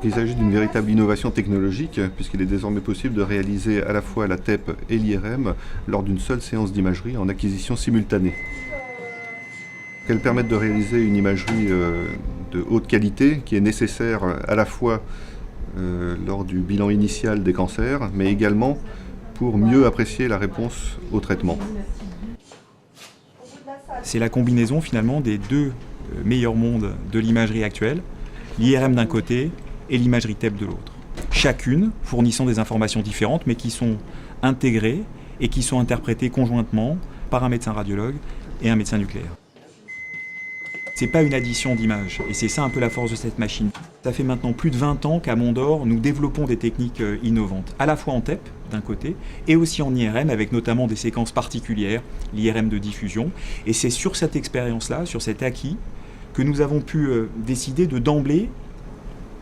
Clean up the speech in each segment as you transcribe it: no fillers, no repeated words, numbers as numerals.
Il s'agit d'une véritable innovation technologique puisqu'il est désormais possible de réaliser à la fois la TEP et l'IRM lors d'une seule séance d'imagerie en acquisition simultanée. Elles permettent de réaliser une imagerie de haute qualité qui est nécessaire à la fois lors du bilan initial des cancers, mais également pour mieux apprécier la réponse au traitement. C'est la combinaison finalement des deux meilleurs mondes de l'imagerie actuelle, l'IRM d'un côté et l'imagerie TEP de l'autre. Chacune fournissant des informations différentes mais qui sont intégrées et qui sont interprétées conjointement par un médecin radiologue et un médecin nucléaire. C'est pas une addition d'images et c'est ça un peu la force de cette machine. Ça fait maintenant plus de 20 ans qu'à Mondor, nous développons des techniques innovantes, à la fois en TEP d'un côté et aussi en IRM avec notamment des séquences particulières, l'IRM de diffusion. Et c'est sur cette expérience-là, sur cet acquis, que nous avons pu décider de d'emblée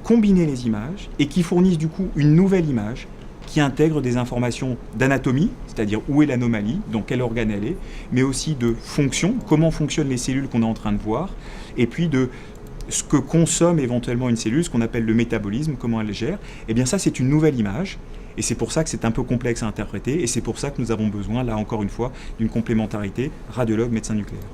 combiner les images et qui fournissent du coup une nouvelle image qui intègre des informations d'anatomie, c'est-à-dire où est l'anomalie, dans quel organe elle est, mais aussi de fonction, comment fonctionnent les cellules qu'on est en train de voir, et puis de ce que consomme éventuellement une cellule, ce qu'on appelle le métabolisme, comment elle gère. Et bien ça, c'est une nouvelle image, et c'est pour ça que c'est un peu complexe à interpréter, et c'est pour ça que nous avons besoin, là encore une fois, d'une complémentarité radiologue-médecin nucléaire.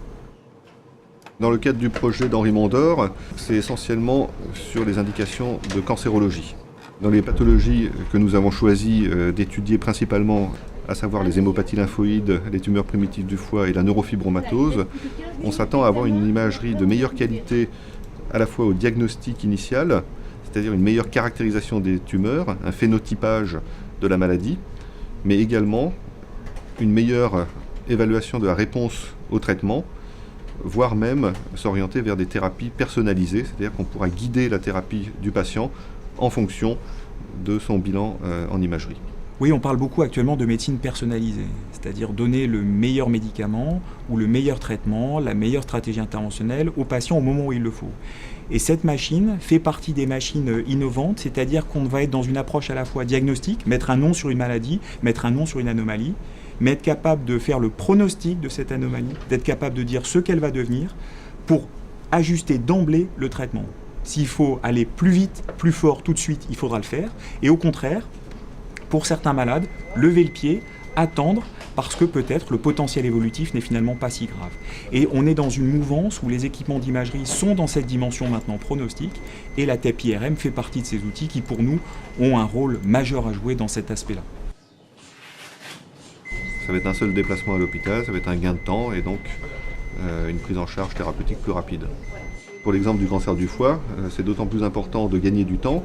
Dans le cadre du projet d'Henri Mondor, c'est essentiellement sur les indications de cancérologie. Dans les pathologies que nous avons choisi d'étudier principalement, à savoir les hémopathies lymphoïdes, les tumeurs primitives du foie et la neurofibromatose, on s'attend à avoir une imagerie de meilleure qualité à la fois au diagnostic initial, c'est-à-dire une meilleure caractérisation des tumeurs, un phénotypage de la maladie, mais également une meilleure évaluation de la réponse au traitement, voire même s'orienter vers des thérapies personnalisées, c'est-à-dire qu'on pourra guider la thérapie du patient en fonction de son bilan en imagerie. Oui, on parle beaucoup actuellement de médecine personnalisée, c'est-à-dire donner le meilleur médicament ou le meilleur traitement, la meilleure stratégie interventionnelle au patient au moment où il le faut. Et cette machine fait partie des machines innovantes, c'est-à-dire qu'on va être dans une approche à la fois diagnostique, mettre un nom sur une maladie, mettre un nom sur une anomalie, mais être capable de faire le pronostic de cette anomalie, d'être capable de dire ce qu'elle va devenir pour ajuster d'emblée le traitement. S'il faut aller plus vite, plus fort tout de suite, il faudra le faire. Et au contraire, pour certains malades, lever le pied, attendre, parce que peut-être le potentiel évolutif n'est finalement pas si grave. Et on est dans une mouvance où les équipements d'imagerie sont dans cette dimension maintenant pronostique, et la TEP IRM fait partie de ces outils qui, pour nous, ont un rôle majeur à jouer dans cet aspect-là. Ça va être un seul déplacement à l'hôpital, ça va être un gain de temps et donc une prise en charge thérapeutique plus rapide. Pour l'exemple du cancer du foie, c'est d'autant plus important de gagner du temps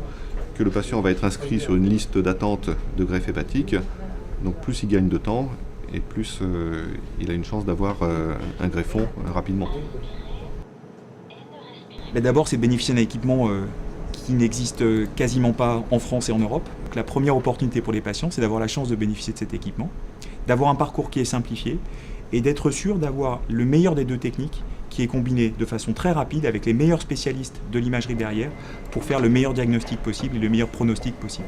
que le patient va être inscrit sur une liste d'attente de greffe hépatique. Donc plus il gagne de temps et plus il a une chance d'avoir un greffon rapidement. Mais d'abord, c'est de bénéficier d'un équipement qui n'existe quasiment pas en France et en Europe. Donc, la première opportunité pour les patients, c'est d'avoir la chance de bénéficier de cet équipement, d'avoir un parcours qui est simplifié et d'être sûr d'avoir le meilleur des deux techniques qui est combiné de façon très rapide avec les meilleurs spécialistes de l'imagerie derrière pour faire le meilleur diagnostic possible et le meilleur pronostic possible.